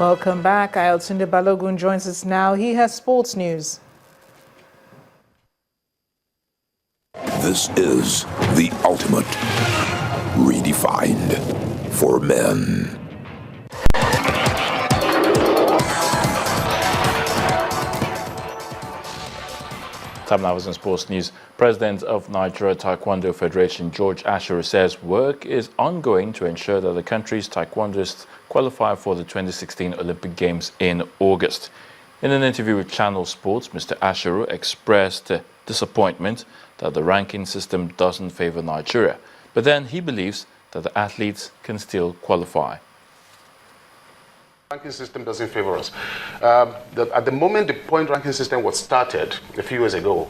Welcome back. Ayotunde Balogun joins us now. He has sports news. This is the ultimate redefined for men. Time now is in sports news. President of Nigeria Taekwondo Federation, George Ashiru, says work is ongoing to ensure that the country's taekwondists qualify for the 2016 Olympic Games in August. In an interview with Channel Sports, Mr. Ashiru expressed disappointment that the ranking system doesn't favor Nigeria, but then he believes that the athletes can still qualify. Ranking system doesn't favor us. At the moment the point ranking system was started a few years ago,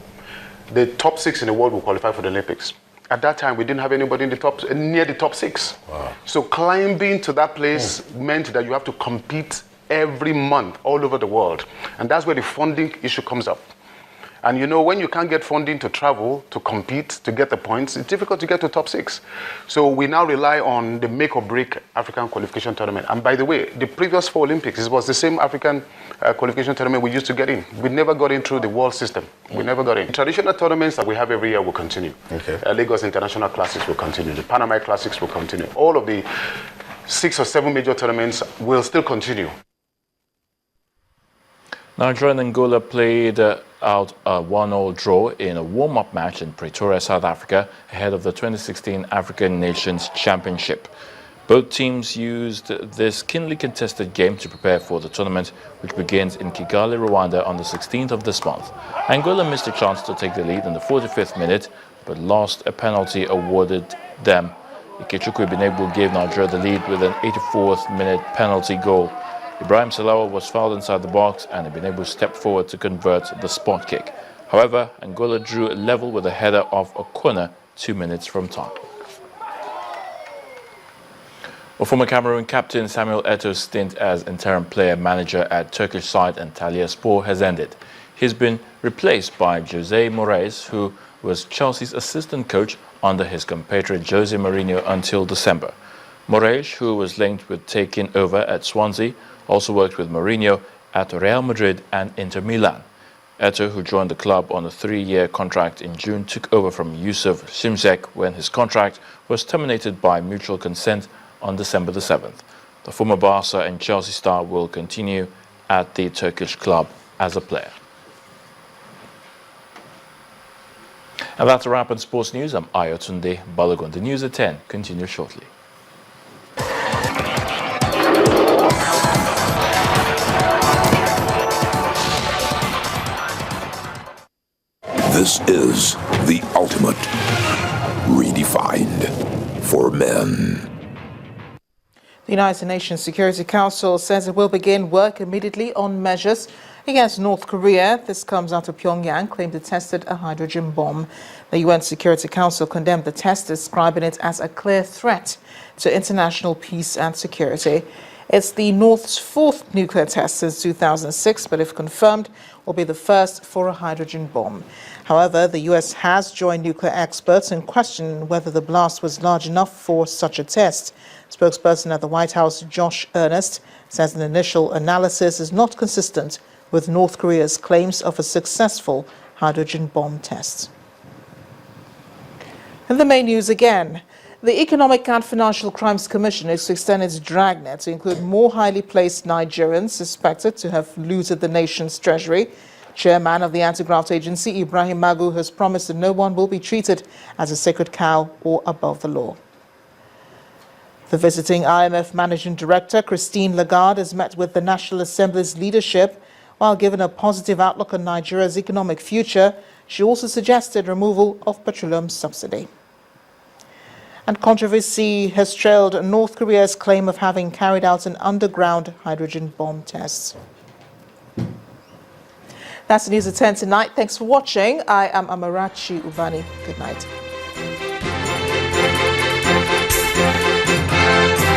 the top 6 in the world will qualify for the Olympics. At that time, we didn't have anybody in the top, near the top 6. Wow. So climbing to that place meant that you have to compete every month all over the world. And that's where the funding issue comes up. And you know, when you can't get funding to travel, to compete, to get the points, it's difficult to get to top 6. So we now rely on the make or break African qualification tournament. And by the way, the previous 4 Olympics, it was the same African qualification tournament we used to get in. We never got in through the world system. We never got in. Traditional tournaments that we have every year will continue. Okay. Lagos International Classics will continue. The Panama Classics will continue. All of the 6 or 7 major tournaments will still continue. Nigeria and Angola played out a 1-1 draw in a warm-up match in Pretoria, South Africa, ahead of the 2016 African Nations Championship. Both teams used this keenly contested game to prepare for the tournament, which begins in Kigali, Rwanda on the 16th of this month. Angola missed a chance to take the lead in the 45th minute, but lost a penalty awarded them. Ikechukwu Ibinebu gave Nigeria the lead with an 84th minute penalty goal. Ibrahim Salawa was fouled inside the box and Ibinebu stepped forward to convert the spot kick. However, Angola drew level with a header off a corner 2 minutes from time. Well, former Cameroon captain Samuel Eto'o's stint as interim player manager at Turkish side Antalyaspor has ended. He's been replaced by Jose Moraes, who was Chelsea's assistant coach under his compatriot Jose Mourinho until December. Moraes, who was linked with taking over at Swansea, also worked with Mourinho at Real Madrid and Inter Milan. Eto'o, who joined the club on a 3-year contract in June, took over from Yusuf Şimşek when his contract was terminated by mutual consent on December the 7th. The former Barca and Chelsea star will continue at the Turkish club as a player. And that's a wrap on sports news. I'm Ayotunde Balogun. The news at 10 continues shortly. This is the ultimate redefined for men. The United Nations Security Council says it will begin work immediately on measures against North Korea. This comes after Pyongyang claimed it tested a hydrogen bomb. The UN Security Council condemned the test, describing it as a clear threat to international peace and security. It's the North's 4th nuclear test since 2006, but if confirmed, will be the first for a hydrogen bomb. However, the U.S. has joined nuclear experts in questioning whether the blast was large enough for such a test. Spokesperson at the White House, Josh Earnest, says an initial analysis is not consistent with North Korea's claims of a successful hydrogen bomb test. And the main news again. The Economic and Financial Crimes Commission is to extend its dragnet to include more highly placed Nigerians suspected to have looted the nation's treasury. Chairman of the Anti-Graft Agency, Ibrahim Magu, has promised that no one will be treated as a sacred cow or above the law. The visiting IMF Managing Director, Christine Lagarde, has met with the National Assembly's leadership. While given a positive outlook on Nigeria's economic future, she also suggested removal of petroleum subsidy. And controversy has trailed North Korea's claim of having carried out an underground hydrogen bomb test. That's the news at 10 tonight. Thanks for watching. I am Amarachi Ubani. Good night.